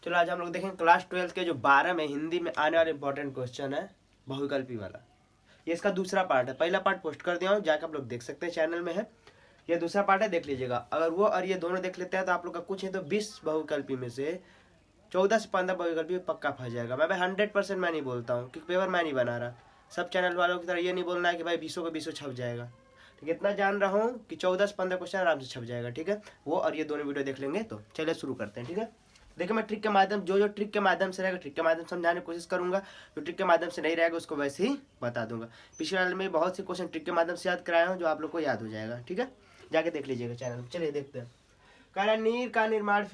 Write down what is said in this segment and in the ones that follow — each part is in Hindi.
चलो आज हम लोग देखेंगे क्लास 12 के जो 12 में हिंदी में आने वाले इंपॉर्टेंट क्वेश्चन है बहुविकल्पी वाला। ये इसका दूसरा पार्ट है, पहला पार्ट पोस्ट कर दिया हूँ, जाकर आप लोग देख सकते हैं, चैनल में है। ये दूसरा पार्ट है, देख लीजिएगा। अगर वो और ये दोनों देख लेते हैं तो आप लोग का कुछ है तो 20 बहुविकल्पी में से 14 से 15 बहुविकल्पी पक्का फंस जाएगा। मैं 100% मैं नहीं बोलता हूँ क्योंकि पेपर मैं नहीं बना रहा। सब चैनल वालों की तरह ये नहीं बोलना है कि भाई 20 का 20 छप जाएगा। ठीक है, इतना जान रहा हूँ कि 14 से 15 क्वेश्चन आराम से छप जाएगा। ठीक है, वो और ये दोनों वीडियो देख लेंगे। तो चलिए शुरू करते हैं। ठीक है, देखिए मैं ट्रिक के माध्यम जो ट्रिक के माध्यम से रहेगा ट्रिक के माध्यम से समझाने की कोशिश करूंगा। जो ट्रिक के माध्यम से नहीं रहेगा उसको वैसे ही बता दूंगा। पिछले वाले में बहुत से क्वेश्चन ट्रिक के माध्यम से याद कराया हूँ जो आप लोग को याद हो जाएगा। ठीक है, जाके देख लीजिएगा चैनल। चलिए देखते हैं। कह रहा नीर का निर्माण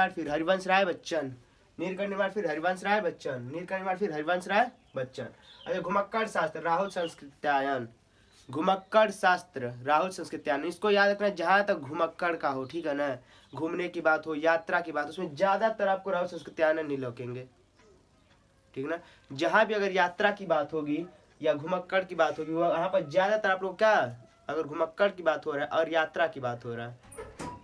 फिर हरिवंश राय बच्चन। नीर का निर्माण फिर हरिवंश राय बच्चन। नीर का निर्माण फिर हरिवंश राय बच्चन। अच्छा, घुमक्कड़ शास्त्र राहुल संस्कृत्यायन। घुमक्कड़ शास्त्र राहुल संस्कृत्यायन, इसको याद रखना जहां तक घुमक्कड़ का हो। ठीक है ना, घूमने की बात हो, यात्रा की बात, उसमें ज्यादातर आपको राहुल संस्कृत्यायन नहीं लौकेंगे। ठीक ना, जहां भी अगर यात्रा की बात होगी या घुमक्कड़ की बात होगी वहां पर ज्यादातर आप लोग क्या, अगर घुमक्कड़ की बात हो रहा है और यात्रा की बात हो रहा है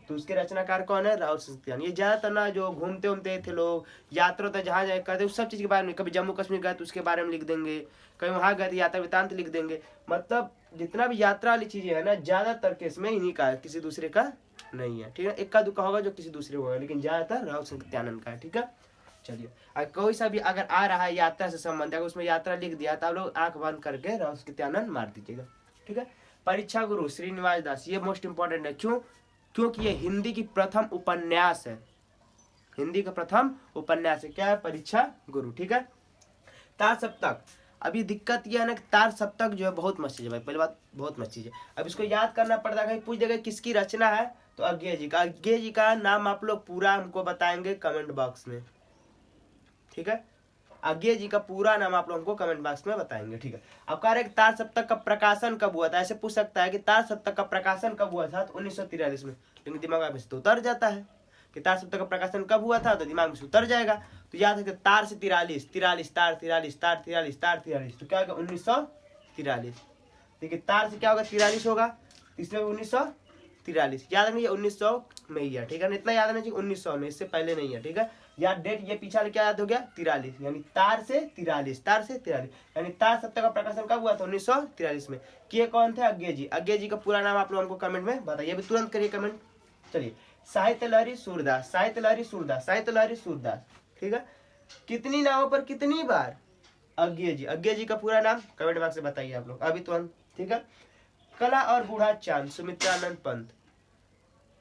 तो उसके रचनाकार कौन है, राहुल संस्कृत्यायन। ये ज्यादातर ना जो घूमते उमते थे लोग, यात्रा तो जहाँ जाए करते उस सब चीज के बारे में, कभी जम्मू कश्मीर गए तो उसके बारे में लिख देंगे, कहीं वहां गए तो यात्रा वृतांत लिख देंगे। मतलब जितना भी यात्रा वाली चीजें है ना ज्यादातर केस में इन्हीं का है, किसी दूसरे का नहीं है। ठीक है, इक्का दुक्का होगा जो किसी दूसरे को होगा, लेकिन ज्यादातर राहुल संस्कृत्यायन का है। ठीक है, चलिए कोई सा भी अगर आ रहा है यात्रा से संबंध, अगर उसमें यात्रा लिख दिया तो आप लोग आंख बंद करके राहुल संस्कृत्यायन मार दीजिएगा। ठीक है, परीक्षा गुरु श्रीनिवास दास, ये मोस्ट इंपॉर्टेंट है। क्यों? क्योंकि ये हिंदी की प्रथम उपन्यास है। हिंदी का प्रथम उपन्यास है। क्या है? परीक्षा गुरु। ठीक है, तार सप्तक। अभी दिक्कत यह है ना कि तार सप्तक जो है बहुत मस्त चीज है भाई, पहली बात बहुत मस्त चीज है। अब इसको याद करना पड़ता है, कहीं पूछ देगा किसकी रचना है तो अज्ञे जी का। अज्ञे जी का नाम आप लोग पूरा हमको बताएंगे कमेंट बॉक्स में। ठीक है, अज्ञे जी का पूरा नाम आप लोगों को कमेंट बॉक्स में बताएंगे। ठीक है, अब कह रहे तार सप्तक का प्रकाशन कब हुआ था, ऐसे पूछ सकता है कि तार सप्तक का प्रकाशन कब हुआ था तो 1943 में। लेकिन दिमाग में से तो उतर जाता है कि तार सप्तक का प्रकाशन कब हुआ था, तो दिमाग में से उतर जाएगा। तो याद है कि तार से 43 तार 43 तो क्या होगा 1943। देखिए तार से क्या होगा 43 होगा, इसमें 1943 याद रखना, ये 1900 में ही है। ठीक है ना, इतना याद रखना चाहिए 1900 में, इससे पहले नहीं है। ठीक है, या डेट ये पीछा क्या याद हो गया 43, यानी तार से 43 यानी तार सप्तक का प्रकाशन कब हुआ था 1943 में। किए कौन थे? अज्ञे जी। अज्ञे जी का पूरा नाम आप लोग हमको कमेंट में बताइए, अभी तुरंत करिए कमेंट। चलिए, साहित्य लहरी सूरदास। ठीक है, कितनी नावों पर कितनी बार? अज्ञे जी। अज्ञे जी का पूरा नाम कमेंट बॉक्स में बताइए आप लोग अभी तुरंत। ठीक है, कला और बूढ़ा चांद सुमित्रानंद पंत।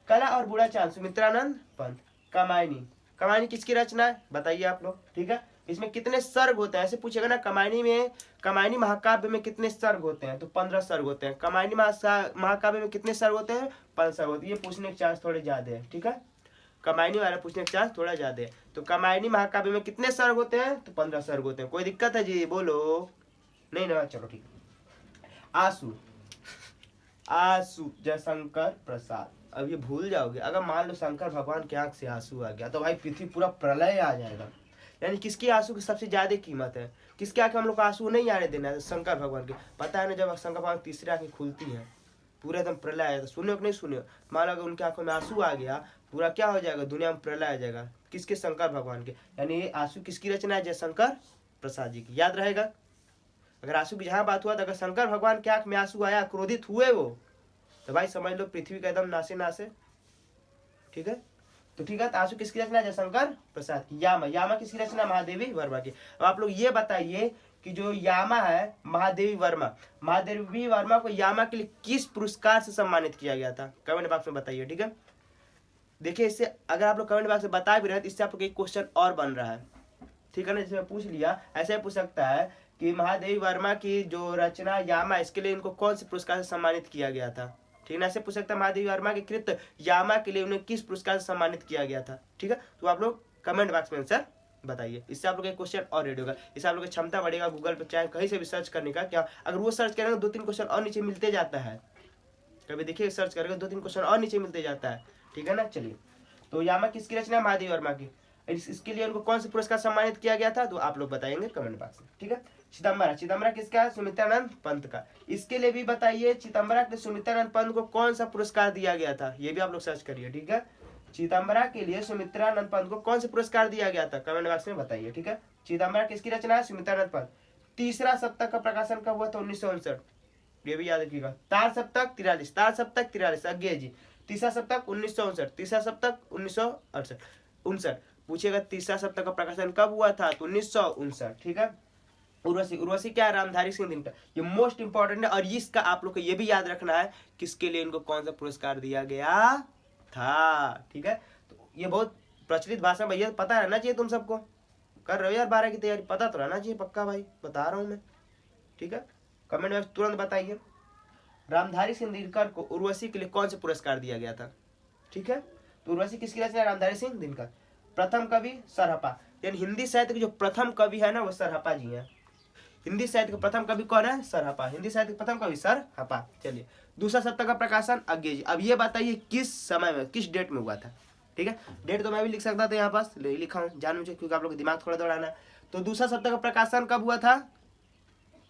कला और बूढ़ा चांद सुमित्रानंद पंत। कामायनी। कामायनी किसकी रचना है बताइए आप लोग। ठीक है, इसमें कितने सर्ग होते हैं, ऐसे पूछेगा ना। कामायनी महाकाव्य में कितने सर्ग होते हैं तो 15 सर्ग होते हैं। कामायनी महाकाव्य में कितने सर्ग होते हैं? 5 सर्ग होते हैं। ये पूछने के चांस थोड़े ज्यादा है। ठीक है, कामायनी वाला पूछने के चांस थोड़ा ज्यादा है। तो कामायनी महाकाव्य में कितने सर्ग होते हैं तो 15 सर्ग होते हैं। कोई दिक्कत है जी? बोलो नहीं ना, चलो ठीक है। आंसू जयशंकर प्रसाद। अब ये भूल जाओगे, अगर मान लो शंकर भगवान की आंख से आंसू आ गया तो भाई पृथ्वी पूरा प्रलय आ जाएगा। यानी किसकी आंसू की सबसे ज्यादा कीमत है? किसके आंख में हम लोग को आंसू नहीं आने देना है? शंकर भगवान की। पता है ना, जब शंकर भगवान तीसरी आंखें खुलती है पूरा एकदम प्रलय आएगा। सुने कि नहीं सुने? मान लो अगर उनकी आंखों में आंसू आ गया पूरा क्या हो जाएगा, दुनिया में प्रलय आ जाएगा। किसके? शंकर भगवान के। यानी ये आंसू किसकी रचना है? जयशंकर प्रसाद जी की। याद रहेगा, अगर आंसू की जहां बात हुआ तो अगर शंकर भगवान के आंख में आंसू आया, क्रोधित हुए वो, तो भाई समझ लो पृथ्वी का एकदम नासे नासे। ठीक है, तो ठीक है, आंसू किसकी रचना है? जयशंकर प्रसाद की। यामा किसकी रचना? महादेवी वर्मा की। अब आप लोग ये बताइए कि जो यामा है महादेवी वर्मा को यामा के लिए किस पुरस्कार से सम्मानित किया गया था? कमेंट बॉक्स में बताइए। ठीक है, देखिए इससे अगर आप लोग कमेंट बॉक्स में बता भी रहे हैं तो इससे आप लोग एक क्वेश्चन और बन रहा है। ठीक है ना, जिसमें पूछ लिया, ऐसे पूछ सकता है कि महादेवी वर्मा की जो रचना यामा, इसके लिए इनको कौन से पुरस्कार से सम्मानित किया गया था? ठीक है, ऐसे पूछ सकता है महादेवी वर्मा के कृत यामा के लिए उन्हें किस पुरस्कार से सम्मानित किया गया था? ठीक है, तो आप लोग कमेंट बॉक्स में आंसर बताइए। इससे आप लोग एक क्वेश्चन और रेडी होगा, इससे आप लोग की क्षमता बढ़ेगा गूगल पर चाहे कहीं से भी सर्च करने का। क्या अगर वो सर्च करेंगे 2-3 क्वेश्चन और नीचे मिलते जाता है, कभी देखिए सर्च करेंगे 2-3 क्वेश्चन और नीचे मिलते जाता है। ठीक है ना, चलिए, तो यामा किसकी रचना? महादेवी वर्मा की। इसके लिए उनको कौन से पुरस्कार सम्मानित किया गया था तो आप लोग बताएंगे कमेंट बॉक्स में। ठीक है, चिदम्बरा किसका है? सुमित्रानंद पंत का। इसके लिए भी बताइए चिदम्बरा के सुमित्रानंद पंत को कौन सा पुरस्कार दिया गया था, ये भी आप लोग सर्च करिए। ठीक है, चिदम्बरा के लिए सुमित्रानंद पंत को कौन सा पुरस्कार दिया गया था, कमेंट बॉक्स में बताइए। ठीक है, चिदम्बरा किसकी रचना है, सुमित्रानंद पंत। तीसरा सप्तक का प्रकाशन कब हुआ था, 1959, ये भी याद रखिएगा। तार सप्तक 43, तार सप्तक 43 अज्ञेय जी। तीसरा सप्तक 1959, तीसरा सप्तक 1968 पूछेगा तीसरा सप्तक का प्रकाशन कब हुआ था, तो 1959। ठीक है, उर्वशी, उर्वशी क्या है, रामधारी सिंह दिनकर, ये मोस्ट इंपॉर्टेंट है। और इसका आप लोग को ये भी याद रखना है किसके लिए इनको कौन सा पुरस्कार दिया गया था। ठीक है, तो ये बहुत प्रचलित भाषा, भैया पता रहना चाहिए, तुम सबको कर रहे हो यार 12 की तैयारी, पता तो रहना चाहिए पक्का भाई, बता रहा हूँ मैं। ठीक है, कमेंट में तुरंत बताइए रामधारी सिंह दिनकर को उर्वशी के लिए कौन सा पुरस्कार दिया गया था। ठीक है, तो उर्वशी किसकी रचना, रामधारी सिंह दिनकर। प्रथम कवि सरहपा, यानी हिंदी साहित्य के जो प्रथम कवि है ना वो सरहपा जी हैं। हिंदी साहित्य का प्रथम कवि कौन है, सरहपा, हिंदी साहित्य का प्रथम कवि सरहपा। चलिए, दूसरा सप्तक का प्रकाशन अज्ञेय जी। अब ये बताइए किस समय में, किस डेट में हुआ था। ठीक है, डेट तो मैं भी लिख सकता था यहाँ पास, ले लिखा हूँ जान मुझे, क्योंकि आप लोग दिमाग थोड़ा दौड़ाना है। तो दूसरा सप्तक का प्रकाशन कब हुआ था,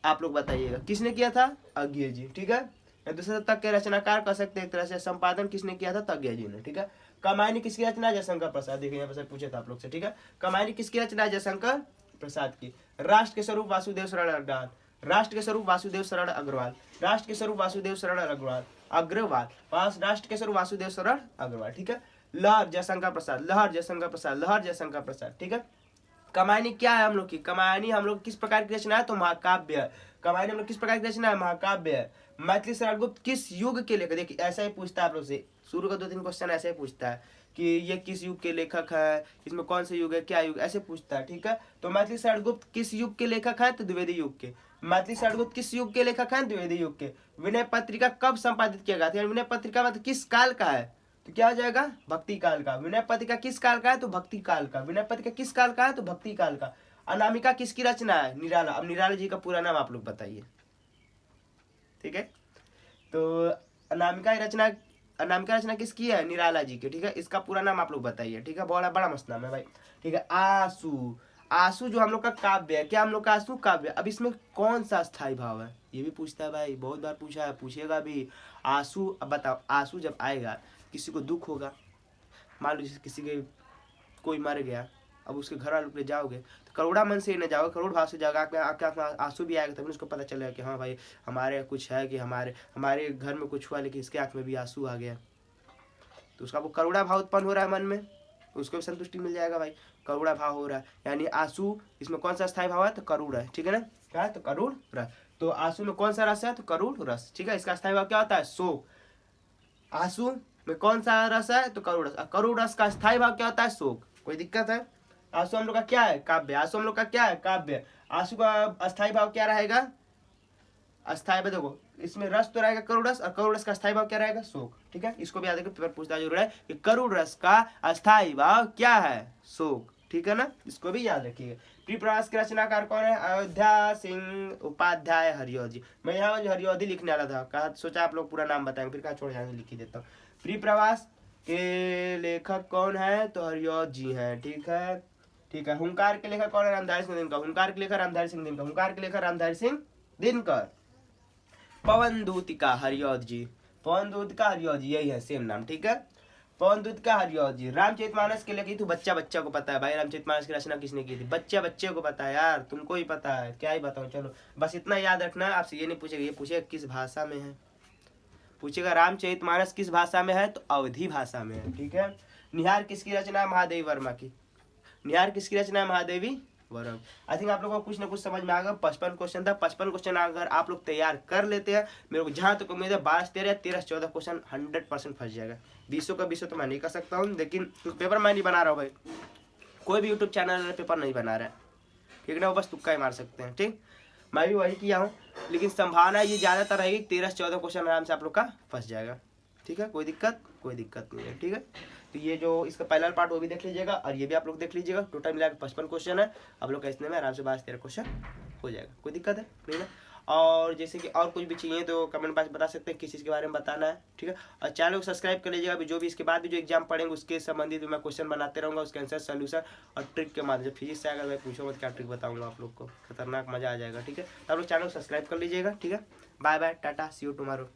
आप लोग बताइएगा, किसने किया था, अज्ञेय जी। ठीक है, दूसरे सप्तक के रचनाकार कह सकते हैं एक तरह से, संपादन किसने किया था, अज्ञेय जी ने। ठीक है, कमायनी किसकी रचना, जयशंकर प्रसाद। देखिए यहाँ पर पूछे था आप लोग से। ठीक है, कमायनी किसकी रचना, जयशंकर प्रसाद की। राष्ट्र के स्वरूप वासुदेव शरण अग्रवाल, राष्ट्र के स्वरूप वासुदेव शरण अग्रवाल, राष्ट्र के स्वरूप वासुदेव शरण अग्रवाल, अग्रवाल राष्ट्र के स्वरूप वासुदेव शरण अग्रवाल। ठीक है, लहर जयशंकर प्रसाद, लहर जयशंकर प्रसाद, लहर जयशंकर प्रसाद। ठीक है, कमायनी क्या है हम लोग की, कमायनी हम लोग किस प्रकार की रचना है, तो महाकाव्य है। कमायनी हम लोग किस प्रकार की रचना है, महाकाव्य है। मैथिली शरण गुप्त किस युग के लेखक, देखिए ऐसा ही पूछता है आप लोग से, शुरू का 2-3 क्वेश्चन ऐसे ही पूछता है कि ये किस युग के लेखक है, इसमें कौन सा युग है, क्या युग, ऐसे पूछता है। ठीक है, तो मैथिली शरण गुप्त किस युग के लेखक है, तो द्विवेदी युग के। मैथिली शरण गुप्त किस युग के लेखक है, द्विवेदी युग के। विनय पत्रिका कब संपादित किया गया था, विनय पत्रिका मतलब किस काल का है, तो क्या हो जाएगा, भक्ति काल का। विनय पत्रिका किस काल का है, तो भक्ति काल का। विनय पत्रिका किस काल का है, तो भक्ति काल का। अनामिका किसकी रचना है, निराला। अब निराला जी का पूरा नाम आप लोग बताइए। ठीक है, तो अनामिका रचना, अनामिका रचना किसकी है, निराला जी की। ठीक है, इसका पूरा नाम आप लोग बताइए। ठीक है, बड़ा बड़ा मस्त नाम है भाई। ठीक है, आंसू, आंसू जो हम लोग का काव्य है, क्या हम लोग का आंसू काव्य। अब इसमें कौन सा स्थायी भाव है, ये भी पूछता है भाई, बहुत बार पूछा है, पूछेगा भी। आंसू, अब बताओ, आंसू जब आएगा किसी को दुख होगा, मान लो किसी के कोई मर गया, अब उसके घर वालों पे जाओगे तो करोड़ा मन से ही न जाओगे, करोड़ भाव से जाओगे, आपके आँख में आंसू भी आएगा, तभी उसको पता चलेगा कि हाँ भाई हमारे कुछ है, कि हमारे घर में कुछ हुआ, लेकिन इसके आँख में भी आंसू आ गया, तो उसका वो करोड़ा भाव उत्पन्न हो रहा है मन में, उसको भी संतुष्टि मिल जाएगा भाई, करोड़ा भाव हो रहा है। यानी आंसू, इसमें कौन सा स्थायी भाव है, तो करूड़ है। ठीक है ना, क्या है, तो करूड़ रस। तो आंसू में कौन सा रस है, तो करूड़ रस। ठीक है, इसका स्थायी भाव क्या होता है, शोक। आंसू में कौन सा रस है, तो करूड़ रस। करूड़ रस का स्थायी भाव क्या होता है, शोक। कोई दिक्कत है, आंसू हम लोग का क्या है, काव्य। आंसू हम लोग का क्या है, काव्य। आंसू का अस्थायी भाव क्या रहेगा, अस्थायी भाव देखो, इसमें रस तो रहेगा करुड़ रस, और करुड़ रस का अस्थायी भाव क्या रहेगा, शोक। ठीक है, इसको भी याद रखिए, पेपर पूछता जरूर है कि करुड़ रस का अस्थायी भाव क्या है, शोक। ठीक है ना, इसको भी याद रखिएगा। प्रिय प्रवास के रचनाकार कौन है, अयोध्या सिंह उपाध्याय हरियोधी। मैं यहाँ हरियोधी लिखने वाला था, कहा सोचा आप लोग पूरा नाम बताएंगे, फिर कहा छोड़ यहाँ लिख ही देता हूँ। प्रिय प्रवास के लेखक कौन है, तो हरियोध जी हैं। ठीक है, ठीक है। हुंकार के लेखक कौन है, रामधारी सिंह दिनकर। हुंकार के लेखक रामधारी सिंह दिनकर, हुंकार के लेखक रामधारी सिंह दिनकर। पवन दूतिका हरियोध जी, पवन दूतिका हरियोध जी, यही है सेम नाम। ठीक है, पवन दूतिका हरियोध जी। रामचरितमानस के लिए तो बच्चा बच्चा को पता है भाई, रामचरितमानस की रचना किसने की थी, बच्चे बच्चे को पता है यार, तुमको ही पता है, क्या ही बताऊं। चलो बस इतना याद रखना है, आपसे ये नहीं पूछेगा, ये पूछेगा किस भाषा में है, पूछेगा रामचरितमानस किस भाषा में है, तो अवधी भाषा में है। ठीक है, निहार किसकी रचना है, महादेवी वर्मा की। निहार किसकी रचना है, महादेवी वर्मा। आई थिंक आप लोगों को कुछ ना कुछ समझ में आ गया। 55 क्वेश्चन था, 55 क्वेश्चन अगर आप लोग तैयार कर लेते हैं, मेरे को जहां तक उम्मीद है 12 से 13 13 से 14 क्वेश्चन 100% फंस जाएगा। 20 का 20 तो मैं नहीं कर सकता हूँ, लेकिन पेपर मैं नहीं बना रहा हूँ भाई, कोई भी यूट्यूब चैनल पेपर नहीं बना रहा है, ठीक है ना, वो बस तुक्का ही मार सकते हैं। ठीक, मैं भी वही किया हूँ, लेकिन संभावना ये ज़्यादातर रहेगी 13 से 14 क्वेश्चन आराम से आप लोग का फंस जाएगा। ठीक है, कोई दिक्कत नहीं है। ठीक है, तो ये जो इसका पहला पार्ट वो भी देख लीजिएगा, और ये भी आप लोग देख लीजिएगा। टोटल मिलाकर 55 क्वेश्चन है, आप लोग का इसमें आराम से 12 से 13 क्वेश्चन हो जाएगा, कोई दिक्कत है नहीं ना। और जैसे कि और कुछ भी चाहिए तो कमेंट बॉक्स बता सकते हैं किस चीज़ के बारे में बताना है। ठीक है, और चैनल को सब्सक्राइब कर लीजिएगा, अभी जो भी इसके बाद भी जो एग्जाम पढ़ेंगे उसके संबंधित मैं क्वेश्चन बनाते रहूँगा, उसके आंसर सोल्यूशन और ट्रिक के माध्यम से। फिजिक्स से अगर मैं पूछूँ मत क्या ट्रिक बताऊँगा आप लोग को, खतरनाक मजा आ जाएगा। ठीक है, तो आप लोग चैनल को सब्सक्राइब कर लीजिएगा। ठीक है, bye bye, tata, see you tomorrow.